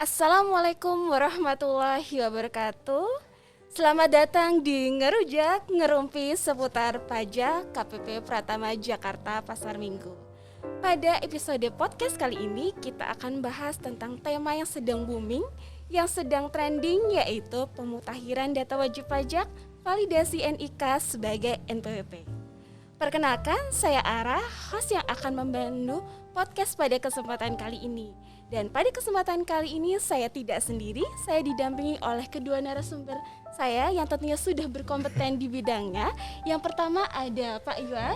Assalamualaikum warahmatullahi wabarakatuh. Selamat datang di Ngerujak Ngerumpi seputar pajak KPP Pratama Jakarta Pasar Minggu. Pada episode podcast kali ini kita akan bahas tentang tema yang sedang booming, yang sedang trending, yaitu pemutahiran data wajib pajak validasi NIK sebagai NPWP. Perkenalkan, saya Ara, host yang akan membantu podcast pada kesempatan kali ini. Dan pada kesempatan kali ini saya tidak sendiri, saya didampingi oleh kedua narasumber saya yang tentunya sudah berkompeten di bidangnya. Yang pertama ada Pak Iwan.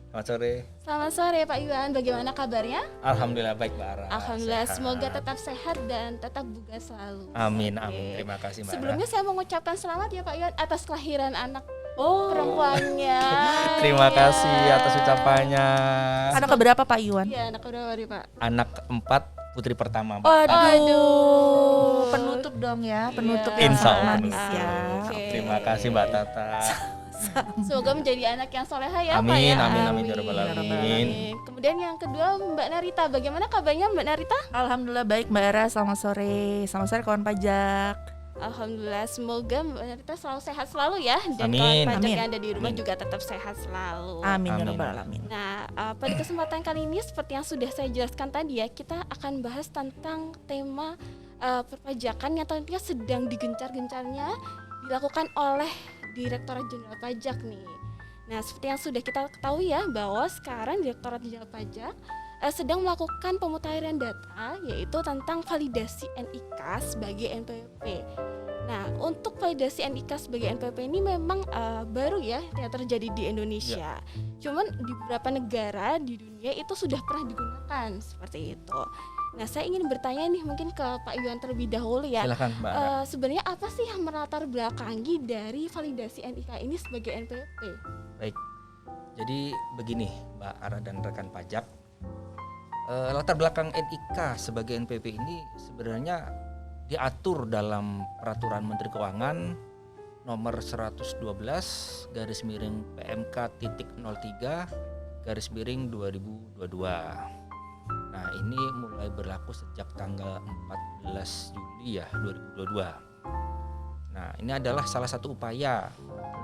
Selamat sore. Selamat sore Pak Iwan, bagaimana kabarnya? Alhamdulillah baik Mbak Ara. Alhamdulillah, sehat. semoga tetap sehat dan tetap bugar selalu. Amin, Oke. amin. Terima kasih Mbak Ara. Sebelumnya saya mau mengucapkan selamat ya Pak Iwan atas kelahiran anak perempuannya. Terima Ya. kasih atas ucapannya. Anak keberapa Pak Iwan? Iya, anak keberapa nih Pak? Anak keempat, putri pertama Mbak. Aduh. Penutup dong ya, penutup Iya. yang Insya sangat Allah. manis ya. Oke. Terima kasih Mbak Tata. Semoga menjadi anak yang soleha ya Pak Amin, ya. amin, amin, ya rabbal alamin. Kemudian yang kedua Mbak Narita, bagaimana kabarnya Mbak Narita? Alhamdulillah baik Mbak Era, selamat sore. Selamat sore kawan pajak. Alhamdulillah, semoga Mbak Narita selalu sehat selalu ya. Dan Amin. kawan pajak Amin. yang ada di rumah Amin. juga tetap sehat selalu. Amin ya Amin. rabbal alamin. Nah, pada kesempatan kali ini seperti yang sudah saya jelaskan tadi ya, kita akan bahas tentang tema perpajakan yang tentunya sedang digencar-gencarnya dilakukan oleh Direktorat Jenderal Pajak nih. Nah, seperti yang sudah kita ketahui ya, bahwa sekarang Direktorat Jenderal Pajak sedang melakukan pemutahiran data, yaitu tentang validasi NIK sebagai NPWP. Nah, untuk validasi NIK sebagai NPWP ini memang baru ya yang terjadi di Indonesia. Cuman di beberapa negara di dunia itu sudah pernah digunakan seperti itu. Nah, saya ingin bertanya nih mungkin ke Pak Iwan terlebih dahulu ya. Silakan Mbak Ara. Sebenarnya apa sih yang melatar belakangi dari validasi NIK ini sebagai NPWP? Baik. Jadi begini Mbak Ara dan rekan pajak. Latar belakang NIK sebagai NPWP ini sebenarnya diatur dalam Peraturan Menteri Keuangan nomor 112 garis miring PMK.03 garis miring 2022. Nah, ini mulai berlaku sejak tanggal 14 Juli ya 2022. Nah, ini adalah salah satu upaya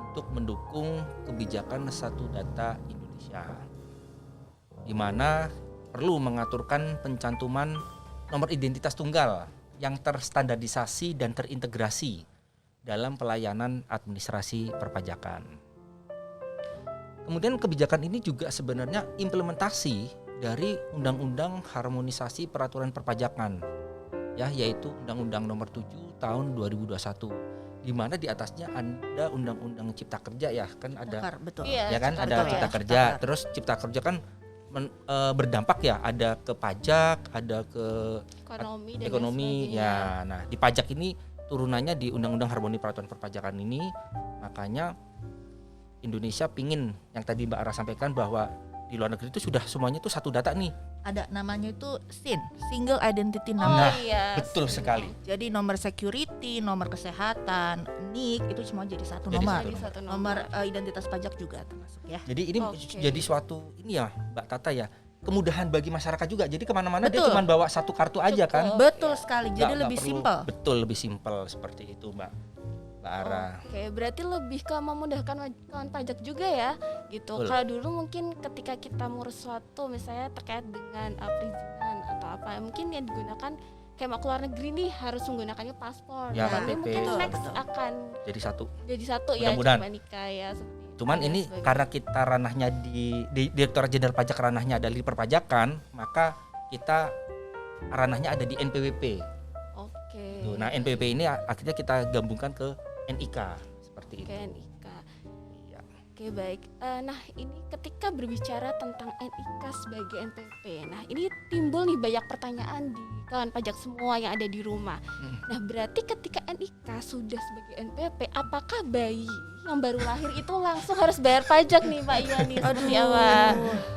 untuk mendukung kebijakan satu data Indonesia, di mana perlu mengaturkan pencantuman nomor identitas tunggal yang terstandarisasi dan terintegrasi dalam pelayanan administrasi perpajakan. Kemudian kebijakan ini juga sebenarnya implementasi dari Undang-Undang Harmonisasi Peraturan Perpajakan, ya, yaitu Undang-Undang Nomor 7 Tahun 2021, di mana di atasnya ada Undang-Undang Cipta Kerja ya, kan ada, Betul. Iya, ya kan, Cipta ada Kerja. Cipta Kerja. Terus Cipta Kerja kan berdampak ya, ada ke pajak, ada ke Ekonomi dan ekonomi lain sebagainya. ya. Nah, di pajak ini turunannya di Undang-Undang Harmoni Peraturan Perpajakan ini, makanya Indonesia pingin yang tadi Mbak Ara sampaikan bahwa di luar negeri itu sudah semuanya itu satu data nih. Ada namanya itu SIN, Single Identity Oh Number. Nah, iya, betul sekali. Jadi nomor security, nomor kesehatan, NIK itu semua jadi satu Jadi nomor. Jadi satu Nomor identitas pajak juga termasuk ya. Jadi ini Oke. jadi suatu ini ya Mbak Tata ya, kemudahan bagi masyarakat juga. Jadi kemana-mana dia Betul. cuma bawa satu kartu aja kan. Betul sekali. Jadi Nggak lebih perlu- simpel. Betul, lebih simpel seperti itu Mbak Ara. Oke, berarti lebih ke memudahkan kawan pajak juga ya, gitu. Betul. Kalau dulu mungkin ketika kita ngurus sesuatu, misalnya terkait dengan perizinan atau apa, mungkin yang digunakan kayak mau keluar negeri nih harus menggunakannya paspor. Ya, Nah, ini KTP. mungkin Betul, next betul. akan Jadi satu. jadi satu ya, Mudah-mudahan. cuma nikah ya. Seperti itu. Cuman Dan ini sebagainya. karena kita ranahnya di Direktorat Jenderal Pajak ranahnya ada di perpajakan, maka kita ranahnya ada di NPWP. Oke. Tuh, nah, NPWP ini akhirnya kita gabungkan ke NIK seperti itu. Oke, nikah. Iya. Oke, baik. Nah, ini ketika berbicara tentang NIK sebagai NPWP, nah ini timbul nih banyak pertanyaan di kawan pajak semua yang ada di rumah. Nah, berarti ketika NIK sudah sebagai NPWP, apakah bayi yang baru lahir itu langsung harus bayar pajak nih Pak Iwan nih? Seperti apa?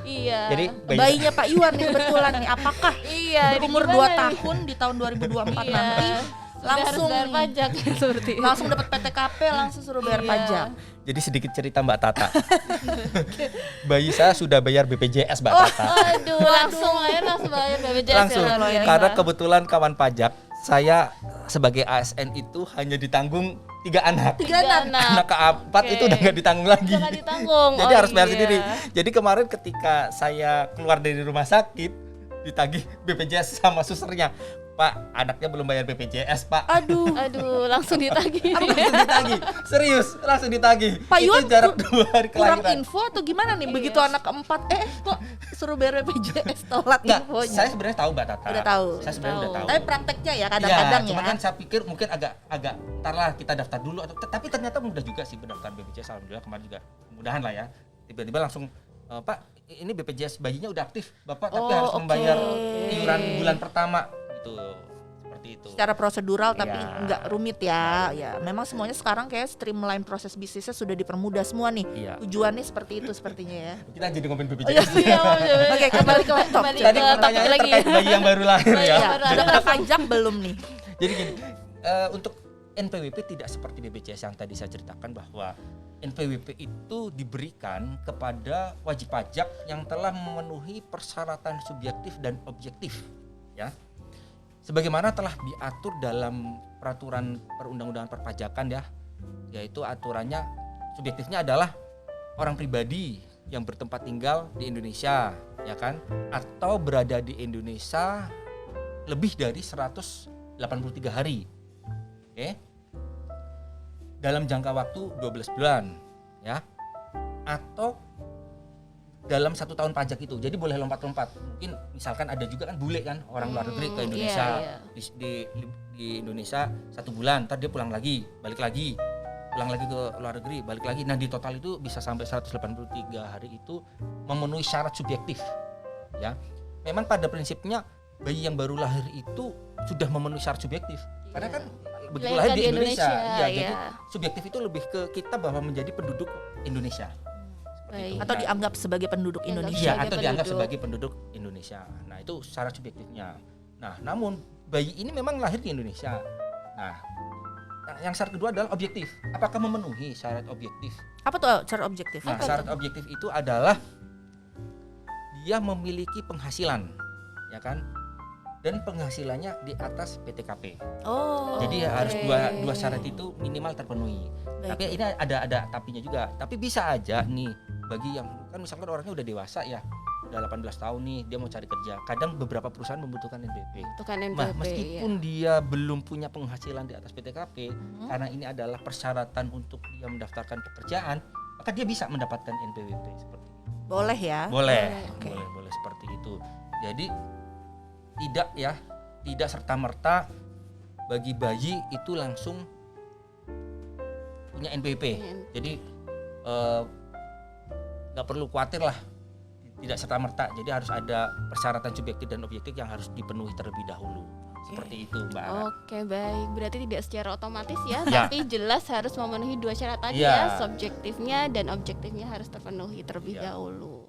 Iya. Jadi Bayinya Pak Iwan nih kebetulan nih. Apakah iya, ini berumur gimana 2 nih? tahun di tahun 2024 Iya. nanti Sudah langsung harus bayar pajak seperti itu. langsung dapat PTKP langsung suruh bayar Iya. pajak. Jadi sedikit cerita Mbak Tata. Bayi saya sudah bayar BPJS Mbak Tata. Aduh, langsung bayar BPJS Langsung. ya, luar biasa. Karena kebetulan kawan pajak saya sebagai ASN itu hanya ditanggung 3 anak. 3 anak. Anak keempat Oke. itu udah nggak ditanggung lagi. Udah nggak ditanggung. Jadi Oh, harus bayar iya. sendiri. Jadi kemarin ketika saya keluar dari rumah sakit ditagih BPJS sama susternya, Pak, anaknya belum bayar BPJS, Pak. Aduh. Aduh, langsung ditagih. Langsung ditagih. Serius, langsung ditagih. Pak Itu Yuan jarak 2 hari kurang kelahiran. info atau gimana nih? Iya. Begitu anak keempat, kok suruh bayar BPJS, telat Enggak, infonya. saya sebenarnya tahu Mbak Tata. Udah tahu. Saya sebenarnya udah tahu. Tapi prakteknya ya kadang-kadang Iya, ya. cuman kan saya pikir mungkin agak ntar lah kita daftar dulu atau tapi ternyata mudah juga sih pendaftaran BPJS. Alhamdulillah kemarin juga mudahan lah ya. Tiba-tiba langsung Pak, ini BPJS bayinya udah aktif. Bapak tapi Oh, harus oke. membayar iuran bulan pertama gitu. Seperti itu. Secara prosedural tapi Iya. nggak rumit ya. Ya, memang semuanya sekarang kayak streamline proses bisnisnya sudah dipermudah semua nih. Iya. Tujuannya seperti itu sepertinya ya. Kita jadi ngomongin Oh, BPJS. Iya, Oke, kembali ke laptop. Kembali Tadi ke topik pertanyaannya lagi. terkait bayi yang baru lahir Bayi ya. yang Ya, baru udah ada. kena pajak belum nih? Jadi gini, untuk NPWP tidak seperti BPJS yang tadi saya ceritakan bahwa NPWP itu diberikan kepada wajib pajak yang telah memenuhi persyaratan subjektif dan objektif, ya. Sebagaimana telah diatur dalam peraturan perundang-undangan perpajakan ya, yaitu aturannya subjektifnya adalah orang pribadi yang bertempat tinggal di Indonesia, ya kan, atau berada di Indonesia lebih dari 183 hari. Oke. Dalam jangka waktu 12 bulan, ya. Atau dalam 1 tahun pajak itu. Jadi boleh lompat-lompat. Mungkin misalkan ada juga kan bule kan orang luar negeri ke Indonesia. iya. Di Indonesia 1 bulan, ntar dia pulang lagi, balik lagi. Pulang lagi ke luar negeri, balik lagi. Nah, di total itu bisa sampai 183 hari itu memenuhi syarat subjektif. Ya. Memang pada prinsipnya bayi yang baru lahir itu sudah memenuhi syarat subjektif. Karena kan begitu lahir di Indonesia. Iya, jadi subjektif itu lebih ke kita bahwa menjadi penduduk Indonesia. Baik. Atau dianggap sebagai penduduk Dianggap Indonesia. Iya, sebagai atau dianggap penduduk. sebagai penduduk Indonesia. Nah, itu syarat subjektifnya. Nah, namun bayi ini memang lahir di Indonesia. Nah, yang syarat kedua adalah objektif. Apakah memenuhi syarat objektif? Apa tuh cara objektif? Nah, syarat objektif itu adalah dia memiliki penghasilan, ya kan? Dan penghasilannya di atas PTKP. Oh. Jadi oke. harus dua syarat itu minimal terpenuhi. Baik. Tapi ini ada tapinya juga. Tapi bisa aja nih bagi yang kan misalkan orangnya udah dewasa ya, udah 18 tahun nih dia mau cari kerja. Kadang beberapa perusahaan membutuhkan NPWP. Itu kan Nah, NPWP. meskipun dia belum punya penghasilan di atas PTKP, Hmm. karena ini adalah persyaratan untuk dia mendaftarkan pekerjaan, maka dia bisa mendapatkan NPWP seperti itu. Boleh ya. Boleh, Oke. boleh seperti itu. Jadi tidak serta-merta bagi bayi itu langsung punya NPWP. Jadi nggak perlu khawatir lah, tidak serta-merta. Jadi harus ada persyaratan subjektif dan objektif yang harus dipenuhi terlebih dahulu. Seperti itu, Mbak Ara. Oke, baik. Berarti tidak secara otomatis ya, Ya. tapi jelas harus memenuhi 2 syarat tadi Ya. ya, subjektifnya dan objektifnya harus terpenuhi terlebih Ya. dahulu.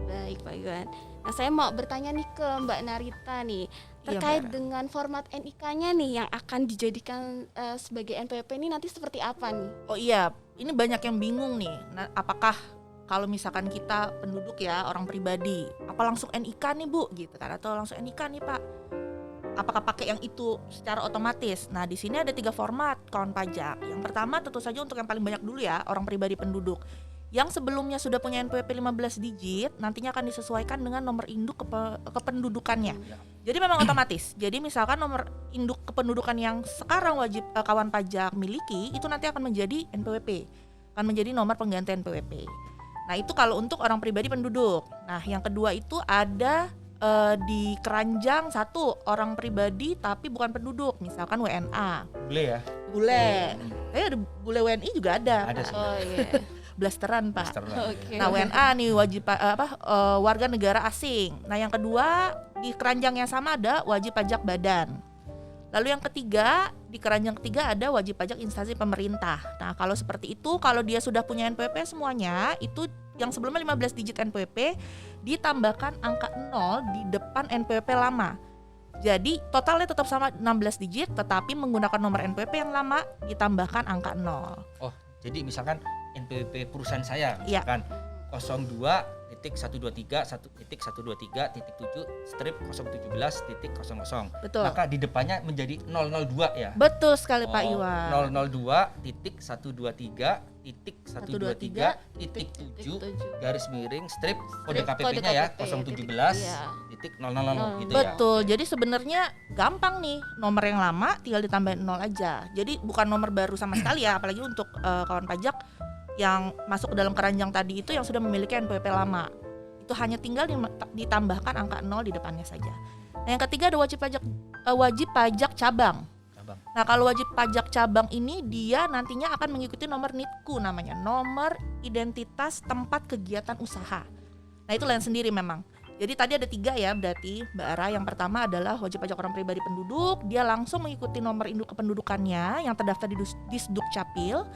Baik, Pak Yuan. Nah, saya mau bertanya nih ke Mbak Narita nih, Iya, terkait Mbak Ara. dengan format NIK-nya nih yang akan dijadikan sebagai NPWP ini nanti seperti apa nih? Oh iya, ini banyak yang bingung nih. Nah, apakah kalau misalkan kita penduduk ya, orang pribadi, apa langsung NIK nih Bu gitu kan, atau langsung NIK nih Pak? Apakah pakai yang itu secara otomatis? Nah, di sini ada 3 format kawan pajak. Yang pertama tentu saja untuk yang paling banyak dulu ya, orang pribadi penduduk. Yang sebelumnya sudah punya NPWP 15 digit, nantinya akan disesuaikan dengan nomor induk kependudukannya. Ya. Jadi memang otomatis. Jadi misalkan nomor induk kependudukan yang sekarang wajib kawan pajak miliki, itu nanti akan menjadi NPWP. Akan menjadi nomor pengganti NPWP. Nah, itu kalau untuk orang pribadi penduduk. Nah, yang kedua itu ada di keranjang satu orang pribadi tapi bukan penduduk, misalkan WNA. Boleh ya? Bule. Ada bule WNI juga ada. Ada Pak. sih. Oh iya. Blasteran, Pak. Master lah, Oke. ya. Nah, WNA nih wajib warga negara asing. Nah, yang kedua di keranjang yang sama ada wajib pajak badan. Lalu yang ketiga, di keranjang ketiga ada wajib pajak instansi pemerintah. Nah, kalau seperti itu, kalau dia sudah punya NPWP semuanya, itu yang sebelumnya 15 digit NPWP ditambahkan angka 0 di depan NPWP lama. Jadi totalnya tetap sama 16 digit, tetapi menggunakan nomor NPWP yang lama ditambahkan angka 0. Oh, jadi misalkan NPWP perusahaan saya, Iya. misalkan 02.123.1.7 Betul. maka di depannya menjadi 002 ya. Betul sekali Pak Iwan. 002.123.123.7 garis miring strip kode KPP-nya ya KPP, 017 iya. titik 000 gitu ya. Betul. Jadi sebenarnya gampang nih, nomor yang lama tinggal ditambahin 0 aja. Jadi bukan nomor baru sama sekali ya, apalagi untuk kawan pajak yang masuk ke dalam keranjang tadi itu yang sudah memiliki NPWP lama. Itu hanya tinggal ditambahkan angka 0 di depannya saja. Nah, yang ketiga ada wajib pajak cabang. Nah, kalau wajib pajak cabang ini dia nantinya akan mengikuti nomor NITKU namanya, nomor identitas tempat kegiatan usaha. Nah, itu lain sendiri memang. Jadi tadi ada 3 ya berarti Mbak Ara. Yang pertama adalah wajib pajak orang pribadi penduduk, dia langsung mengikuti nomor induk kependudukannya yang terdaftar di Disdukcapil.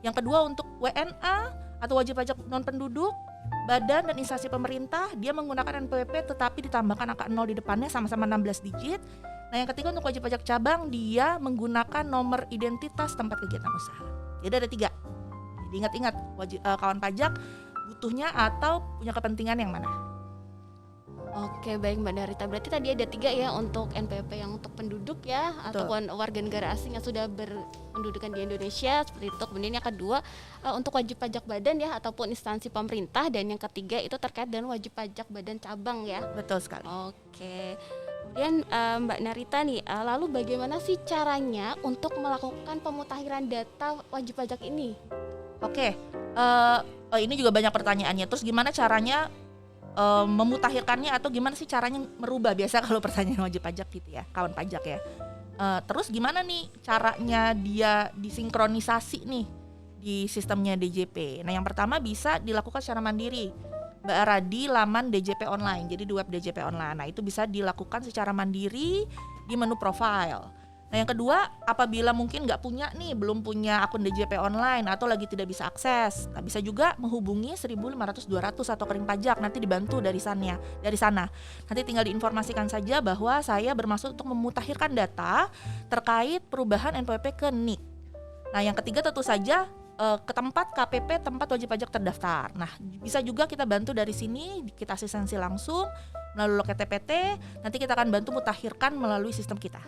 Yang kedua untuk WNA atau wajib pajak non penduduk, badan dan instansi pemerintah, dia menggunakan NPWP tetapi ditambahkan angka 0 di depannya sama-sama 16 digit. Nah, yang ketiga untuk wajib pajak cabang, dia menggunakan nomor identitas tempat kegiatan usaha. Jadi ada 3. Jadi ingat-ingat kawan pajak butuhnya atau punya kepentingan yang mana. Oke, baik Mbak Narita. Berarti tadi ada 3 ya untuk NPWP yang untuk penduduk ya, ataupun warga negara asing yang sudah berpendudukan di Indonesia seperti itu. Kemudian yang kedua untuk wajib pajak badan ya ataupun instansi pemerintah, dan yang ketiga itu terkait dengan wajib pajak badan cabang ya. Betul sekali. Oke. Kemudian Mbak Narita nih, lalu bagaimana sih caranya untuk melakukan pemutakhiran data wajib pajak ini? Oke. Ini juga banyak pertanyaannya. Terus gimana caranya memutakhirkannya atau gimana sih caranya merubah, biasa kalau pertanyaan wajib pajak gitu ya, kawan pajak ya. Terus gimana nih caranya dia disinkronisasi nih di sistemnya DJP. Nah, yang pertama bisa dilakukan secara mandiri Mbak Ara di laman DJP online, jadi di web DJP online. Nah, itu bisa dilakukan secara mandiri di menu profile. Nah, yang kedua, apabila mungkin belum punya akun DJP online atau lagi tidak bisa akses, nah bisa juga menghubungi 1.500-200 atau Kering Pajak, nanti dibantu dari sana. Nanti tinggal diinformasikan saja bahwa saya bermaksud untuk memutakhirkan data terkait perubahan NPWP ke NIK. Nah, yang ketiga tentu saja ke tempat KPP tempat wajib pajak terdaftar. Nah, bisa juga kita bantu dari sini, kita asistensi langsung melalui loket TPT, nanti kita akan bantu mutakhirkan melalui sistem kita.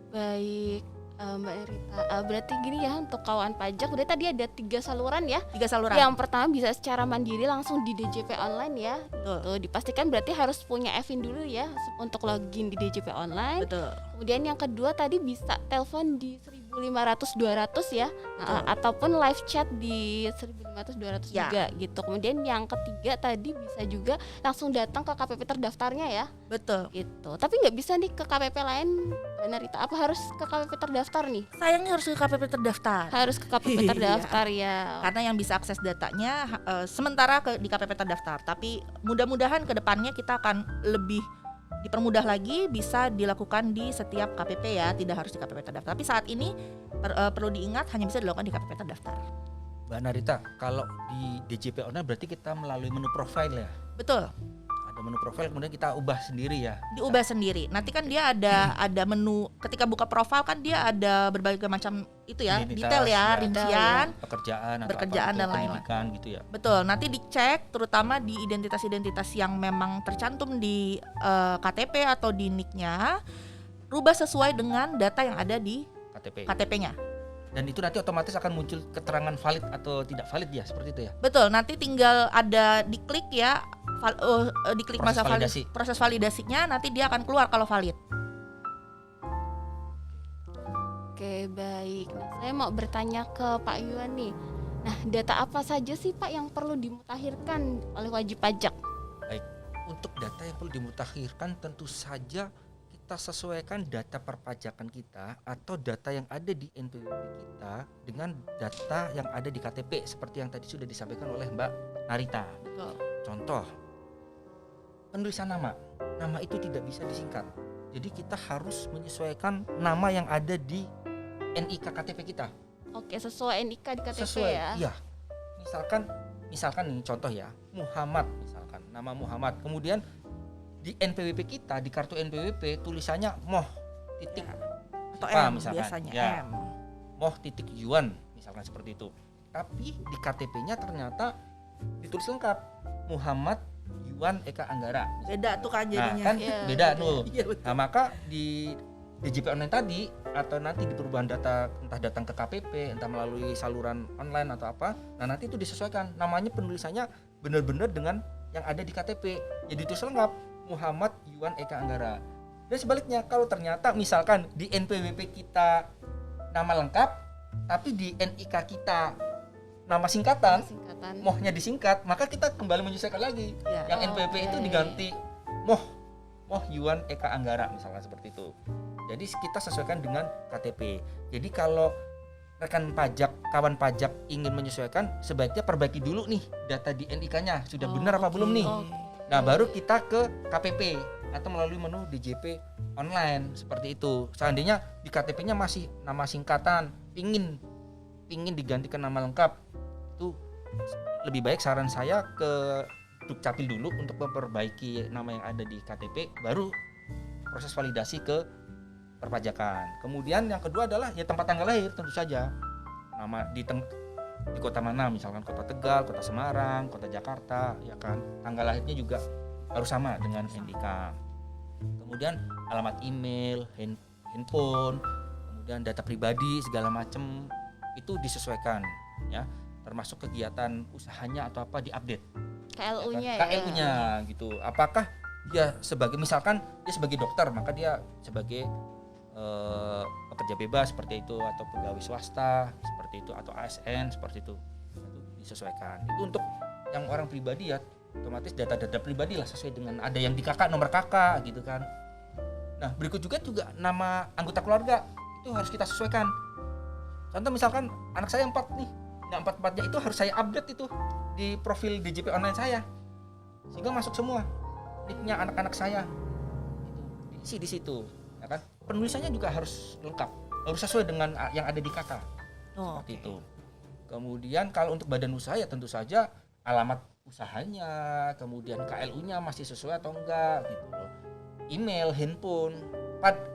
Baik, Mbak Rita. Berarti gini ya, untuk kawan pajak berarti tadi ada 3 saluran ya. 3 saluran. Yang pertama bisa secara mandiri langsung di DJP online ya. Betul. Tuh, dipastikan berarti harus punya EVIN dulu ya untuk login di DJP online. Betul. Kemudian yang kedua tadi bisa telepon di 1.500-200 ya, ataupun live chat di 1.500-200 ya, juga gitu. Kemudian yang ketiga tadi bisa juga langsung datang ke KPP terdaftarnya ya. Betul. Gitu. Tapi nggak bisa nih ke KPP lain, Mbak Narita. Apa harus ke KPP terdaftar nih? Sayangnya harus ke KPP terdaftar. Harus ke KPP terdaftar ya. Karena yang bisa akses datanya sementara di KPP terdaftar. Tapi mudah-mudahan ke depannya kita akan lebih dipermudah lagi, bisa dilakukan di setiap KPP ya, tidak harus di KPP terdaftar. Tapi saat ini perlu diingat hanya bisa dilakukan di KPP terdaftar. Mbak Narita, kalau di DJP online berarti kita melalui menu profile ya? Betul. Ada menu profile kemudian kita ubah sendiri ya? Diubah sendiri. Nanti kan dia ada menu, ketika buka profile kan dia ada berbagai macam itu ya, identitas, detail ya, ya, rincian, pekerjaan atau pekerjaan apa, dan lain-lain. pendidikan gitu ya. Betul, nanti dicek terutama di identitas-identitas yang memang tercantum di KTP atau di NIK-nya, rubah sesuai dengan data yang ada di KTP-nya. Dan itu nanti otomatis akan muncul keterangan valid atau tidak valid ya, seperti itu ya? Betul, nanti tinggal ada diklik ya, diklik Proses masa validasi. proses validasinya, nanti dia akan keluar kalau valid. Oke, baik. Nah, saya mau bertanya ke Pak Iwan nih. Nah, data apa saja sih Pak yang perlu dimutakhirkan oleh wajib pajak? Baik, untuk data yang perlu dimutakhirkan tentu saja kita sesuaikan data perpajakan kita atau data yang ada di NPWP kita dengan data yang ada di KTP seperti yang tadi sudah disampaikan oleh Mbak Narita. Betul. Contoh, penulisan nama itu tidak bisa disingkat. Jadi kita harus menyesuaikan nama yang ada di NIK KTP kita. Oke, sesuai NIK di KTP Sesuai, ya. iya. Misalkan nih contoh ya, Muhammad misalkan, nama Muhammad. Kemudian di NPWP kita, di kartu NPWP tulisannya Moh titik Atau apa M misalkan. biasanya, Ya. M. Moh titik Yuan misalkan seperti itu. Tapi di KTP-nya ternyata ditulis lengkap Muhammad Yuan Eka Anggara. Beda tuh kan Nah jadinya. kan Iya, beda beda. tuh. Iya, betul. Nah maka di DJP online tadi atau nanti di perubahan data entah datang ke KPP, entah melalui saluran online atau apa, nah nanti itu disesuaikan namanya penulisannya benar-benar dengan yang ada di KTP. Jadi itu lengkap Muhammad Yuan Eka Anggara. Dan sebaliknya kalau ternyata misalkan di NPWP kita nama lengkap tapi di NIK kita nama singkatan, Singkatan. mohnya disingkat, maka kita kembali menyesuaikan lagi. Ya. Yang NPWP itu Oke. diganti Moh Yuan Eka Anggara misalkan seperti itu. Jadi kita sesuaikan dengan KTP. Jadi kalau rekan pajak, kawan pajak ingin menyesuaikan, sebaiknya perbaiki dulu nih data di NIK-nya sudah Oh, benar apa oke. belum nih. Oke. Nah baru kita ke KPP atau melalui menu DJP online seperti itu. Seandainya di KTP-nya masih nama singkatan, pingin digantikan nama lengkap, itu lebih baik saran saya ke Dukcapil dulu untuk memperbaiki nama yang ada di KTP, baru proses validasi ke perpajakan. Kemudian yang kedua adalah ya tempat tanggal lahir tentu saja. Nama di kota mana, misalkan kota Tegal, kota Semarang, kota Jakarta, ya kan. Tanggal lahirnya juga harus sama dengan NIK. Kemudian alamat email, handphone, kemudian data pribadi segala macam itu disesuaikan ya. Termasuk kegiatan usahanya atau apa diupdate. KLU-nya ya. KLU-nya gitu. Apakah dia sebagai misalkan dia sebagai dokter, maka dia sebagai pekerja bebas seperti itu, atau pegawai swasta seperti itu, atau ASN seperti itu disesuaikan. Itu untuk yang orang pribadi ya, otomatis data-data pribadi lah sesuai dengan ada yang di kakak, nomor kakak gitu kan. Nah berikut juga nama anggota keluarga itu harus kita sesuaikan. Contoh misalkan anak saya 4 nih, nah 4-4-nya itu harus saya update itu di profil DJP online saya sehingga masuk semua nicknya anak-anak saya itu diisi di situ ya kan. Penulisannya juga harus lengkap, harus sesuai dengan yang ada di kakak. Oh, Seperti itu. Kemudian kalau untuk badan usaha ya tentu saja alamat usahanya, kemudian KLU-nya masih sesuai atau enggak gitu loh. Email, handphone,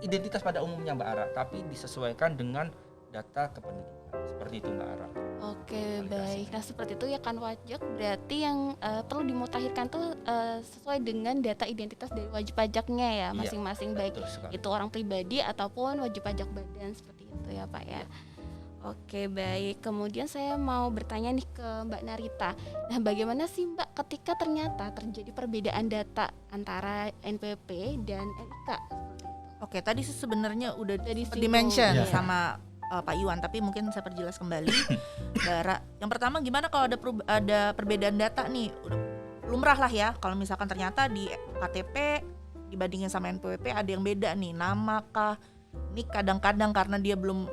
identitas pada umumnya Mbak Ara, tapi disesuaikan dengan data kependudukan. Seperti itu Mbak Ara. Oke, Validasi. baik. Nah, seperti itu ya kan pajak berarti yang perlu dimutakhirkan tuh sesuai dengan data identitas dari wajib pajaknya ya, Iya, masing-masing baik Betul sekali. itu orang pribadi ataupun wajib pajak badan seperti itu ya, Pak ya. Oke, baik. Kemudian saya mau bertanya nih ke Mbak Narita. Nah, bagaimana sih Mbak ketika ternyata terjadi perbedaan data antara NPWP dan NIK? Oke, tadi sih sebenarnya udah Udah disinggung, dimention iya. sama Pak Iwan, tapi mungkin saya perjelas kembali. Bara, yang pertama gimana kalau ada perbedaan data nih? Udah lumrah lah ya, kalau misalkan ternyata di KTP dibandingin sama NPWP ada yang beda nih, nama kah, nik kadang-kadang karena dia belum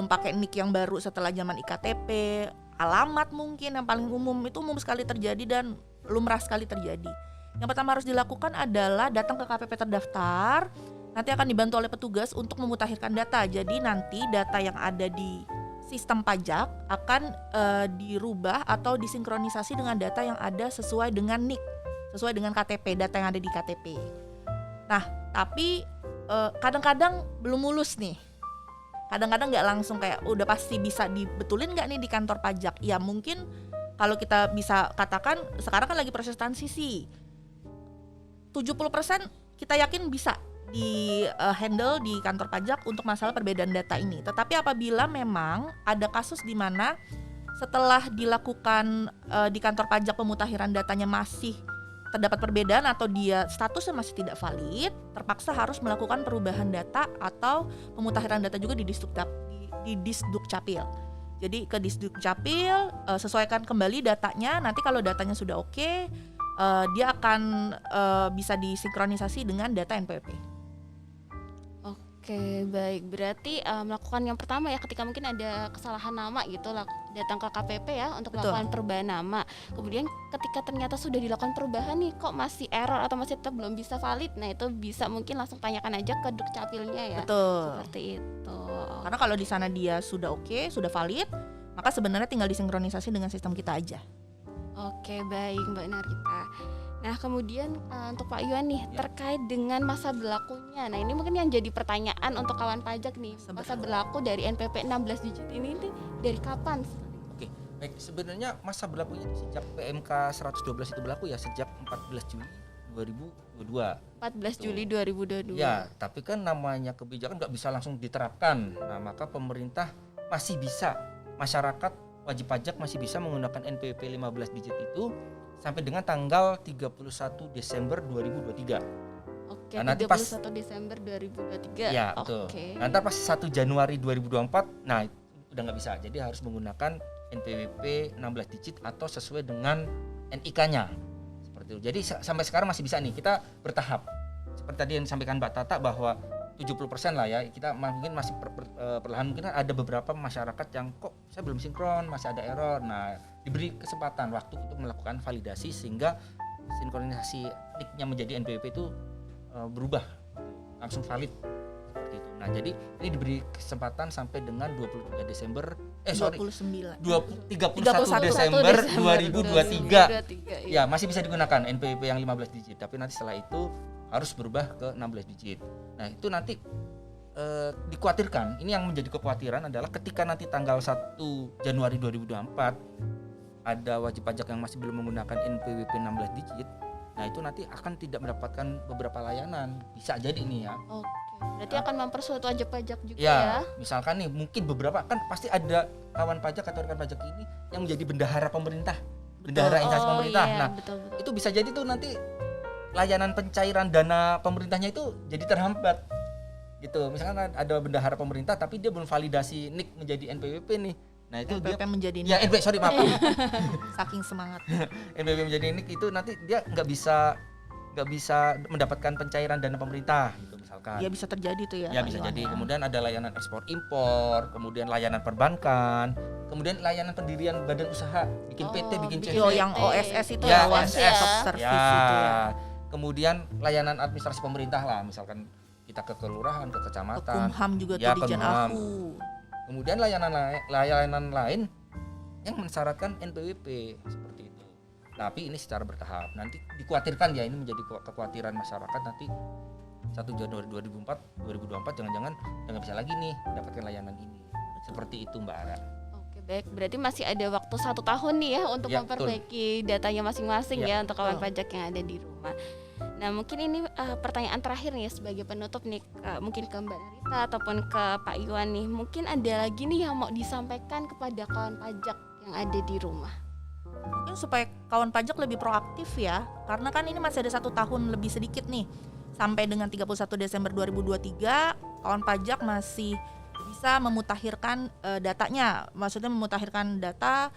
pakai nik yang baru setelah zaman iktp, alamat mungkin yang paling umum, itu umum sekali terjadi dan lumrah sekali terjadi. Yang pertama harus dilakukan adalah datang ke KPP terdaftar. Nanti akan dibantu oleh petugas untuk memutakhirkan data. Jadi nanti data yang ada di sistem pajak akan dirubah atau disinkronisasi dengan data yang ada sesuai dengan NIK, sesuai dengan KTP, data yang ada di KTP. Nah, tapi kadang-kadang belum mulus nih. Kadang-kadang nggak langsung kayak udah pasti bisa dibetulin nggak nih di kantor pajak. Ya mungkin kalau kita bisa katakan sekarang kan lagi proses transisi. 70% kita yakin bisa di handle di kantor pajak untuk masalah perbedaan data ini. Tetapi apabila memang ada kasus di mana setelah dilakukan di kantor pajak pemutakhiran datanya masih terdapat perbedaan atau dia statusnya masih tidak valid, terpaksa harus melakukan perubahan data atau pemutakhiran data juga di Disdukcapil. Jadi ke Disdukcapil sesuaikan kembali datanya. Nanti kalau datanya sudah oke, dia akan bisa disinkronisasi dengan data NPWP. Oke, baik. Berarti melakukan yang pertama ya, ketika mungkin ada kesalahan nama gitu, datang ke KPP ya untuk Betul. melakukan perubahan nama. Kemudian ketika ternyata sudah dilakukan perubahan nih, kok masih error atau masih tetap belum bisa valid, nah itu bisa mungkin langsung tanyakan aja ke Dukcapilnya ya. Betul. Seperti itu. Karena kalau di sana dia sudah oke, sudah valid, maka sebenarnya tinggal disinkronisasi dengan sistem kita aja. Oke, baik Mbak Narita. Nah, kemudian untuk Pak Iwan nih, Ya. terkait dengan masa berlakunya. Nah, ini mungkin yang jadi pertanyaan untuk kawan pajak nih. Masa berlaku dari NPWP 16 digit ini tuh dari kapan? Oke, Baik, sebenarnya masa berlakunya sejak PMK 112 itu berlaku ya sejak 14 Juli 2022. 14 Juli 2022. Ya, tapi kan namanya kebijakan nggak bisa langsung diterapkan. Nah, maka pemerintah masih bisa, masyarakat wajib pajak masih bisa menggunakan NPWP 15 digit itu sampai dengan tanggal 31 Desember 2023. Oke, Nah, nanti 31 Desember 2023. Ya, betul. Oke. Nanti pas 1 Januari 2024, nah udah nggak bisa. Jadi harus menggunakan NPWP 16 digit atau sesuai dengan NIK-nya. Seperti itu. Jadi sampai sekarang masih bisa nih, kita bertahap. Seperti tadi yang disampaikan Mbak Tata bahwa 70% lah ya, kita mungkin masih perlahan, mungkin ada beberapa masyarakat yang kok saya belum sinkron, masih ada error. Nah, diberi kesempatan waktu untuk melakukan validasi sehingga sinkronisasi NIK-nya menjadi NPWP itu berubah, langsung valid seperti itu. Nah, jadi ini diberi kesempatan sampai dengan 23 Desember 29. 31 Desember 2023. 2023, Ya, masih bisa digunakan NPWP yang 15 digit, tapi nanti setelah itu harus berubah ke 16 digit. Nah, itu nanti dikhawatirkan, ini yang menjadi kekhawatiran adalah ketika nanti tanggal 1 Januari 2024 ada wajib pajak yang masih belum menggunakan NPWP 16 digit. Nah, itu nanti akan tidak mendapatkan beberapa layanan. Bisa jadi nih ya. Oke. Berarti akan mempersulit wajib pajak juga Ya, ya. misalkan nih mungkin beberapa kan pasti ada kawan pajak atau rekan pajak ini yang menjadi bendahara pemerintah. Bendahara instansi pemerintah. Iya, Nah, betul. itu bisa jadi tuh nanti layanan pencairan dana pemerintahnya itu jadi terhambat gitu. Misalkan ada bendahara pemerintah tapi dia belum validasi NIK menjadi NPWP nih. Nah, itu NPWP menjadi ya NPWP, sorry maaf. saking semangat. NPWP menjadi NIK itu nanti dia nggak bisa mendapatkan pencairan dana pemerintah gitu misalkan. Ya bisa terjadi tuh ya. Ya Pak bisa Iwan, jadi. ya. Kemudian ada layanan ekspor impor, kemudian layanan perbankan, kemudian layanan pendirian badan usaha, bikin PT, bikin CV. Oh, yang OSS itu Ya, One OSS. Stop Service itu ya. Kemudian layanan administrasi pemerintah lah, misalkan kita ke kelurahan, ke kecamatan. Kumham juga Ya, tuh di Kumham. Janahu. Kemudian layanan lain yang mensyaratkan NPWP seperti itu. Tapi ini secara bertahap. Nanti dikhawatirkan ya, ini menjadi kekhawatiran masyarakat nanti 1 Januari 2024 jangan-jangan nggak bisa lagi nih mendapatkan layanan ini. Seperti itu Mbak Ara. Oke, baik. Berarti masih ada waktu 1 tahun nih ya untuk Ya, memperbaiki datanya masing-masing Ya, ya untuk kawan betul. pajak yang ada di rumah. Nah, mungkin ini pertanyaan terakhir nih sebagai penutup nih, mungkin ke Mbak Narita ataupun ke Pak Iwan nih. Mungkin ada lagi nih yang mau disampaikan kepada kawan pajak yang ada di rumah. Mungkin supaya kawan pajak lebih proaktif ya, karena kan ini masih ada 1 tahun lebih sedikit nih sampai dengan 31 Desember 2023 kawan pajak masih bisa memutakhirkan datanya, maksudnya memutakhirkan data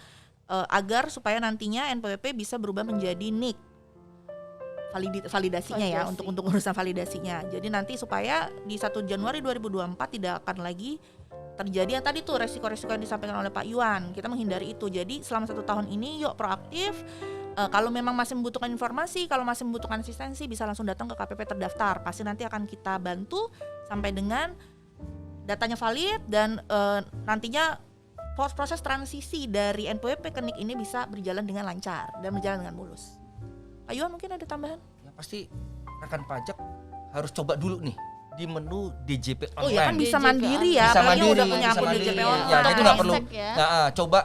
agar supaya nantinya NPWP bisa berubah menjadi NIK validasinya ya, Validasi. untuk urusan validasinya. Jadi nanti supaya di 1 Januari 2024 tidak akan lagi terjadi yang tadi tuh resiko-resiko yang disampaikan oleh Pak Iwan. Kita menghindari itu. Jadi selama 1 tahun ini yuk proaktif. Kalau memang masih membutuhkan informasi, kalau masih membutuhkan asistensi, bisa langsung datang ke KPP terdaftar. Pasti nanti akan kita bantu sampai dengan datanya valid dan nantinya proses transisi dari NPWP ke NIK ini bisa berjalan dengan lancar dan berjalan dengan mulus. Pak Iwan mungkin ada tambahan? Ya pasti rekan pajak harus coba dulu nih di menu DJP online. Oh ya kan bisa DJP mandiri ya, Bisa apalagi yang mandiri, udah punya bisa akun mandiri. DJP Ya, online. jadi nggak perlu. Cek ya. Nah, coba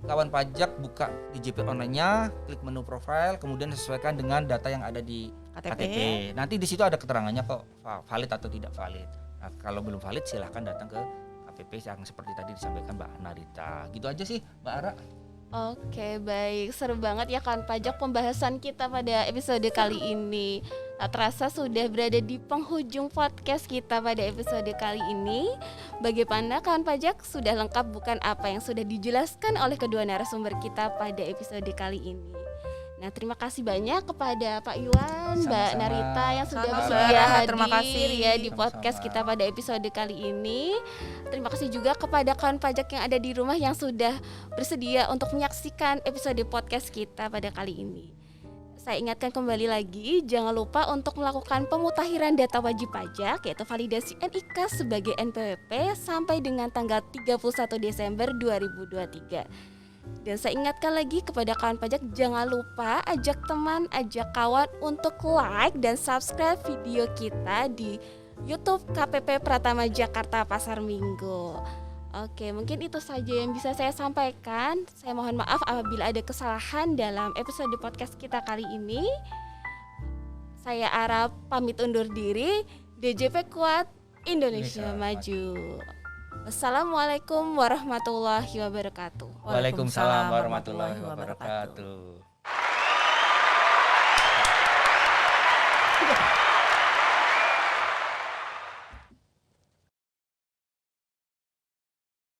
kawan pajak buka DJP online-nya, klik menu profile, kemudian sesuaikan dengan data yang ada di KTP. Nanti di situ ada keterangannya kok valid atau tidak valid. Nah, kalau belum valid silahkan datang ke KPP yang seperti tadi disampaikan Mbak Narita. Gitu aja sih Mbak Ara. Oke, baik. Seru banget ya kawan pajak pembahasan kita pada episode kali ini. Tak terasa sudah berada di penghujung podcast kita pada episode kali ini. Bagaimana kawan pajak, sudah lengkap bukan apa yang sudah dijelaskan oleh kedua narasumber kita pada episode kali ini. Nah, terima kasih banyak kepada Pak Iwan, Mbak Sama-sama. Narita yang sudah Sama-sama. bersedia hadir Terima kasih. ya di Sama-sama. podcast kita pada episode kali ini. Terima kasih juga kepada kawan pajak yang ada di rumah yang sudah bersedia untuk menyaksikan episode podcast kita pada kali ini. Saya ingatkan kembali lagi, jangan lupa untuk melakukan pemutakhiran data wajib pajak yaitu validasi NIK sebagai NPWP sampai dengan tanggal 31 Desember 2023. Dan saya ingatkan lagi kepada kawan pajak, jangan lupa ajak teman, ajak kawan untuk like dan subscribe video kita di YouTube KPP Pratama Jakarta Pasar Minggu. Oke, mungkin itu saja yang bisa saya sampaikan. Saya mohon maaf apabila ada kesalahan dalam episode podcast kita kali ini. Saya Ara pamit undur diri. DJP Kuat, Indonesia Maju. Wassalamualaikum warahmatullahi wabarakatuh. Waalaikumsalam warahmatullahi wabarakatuh.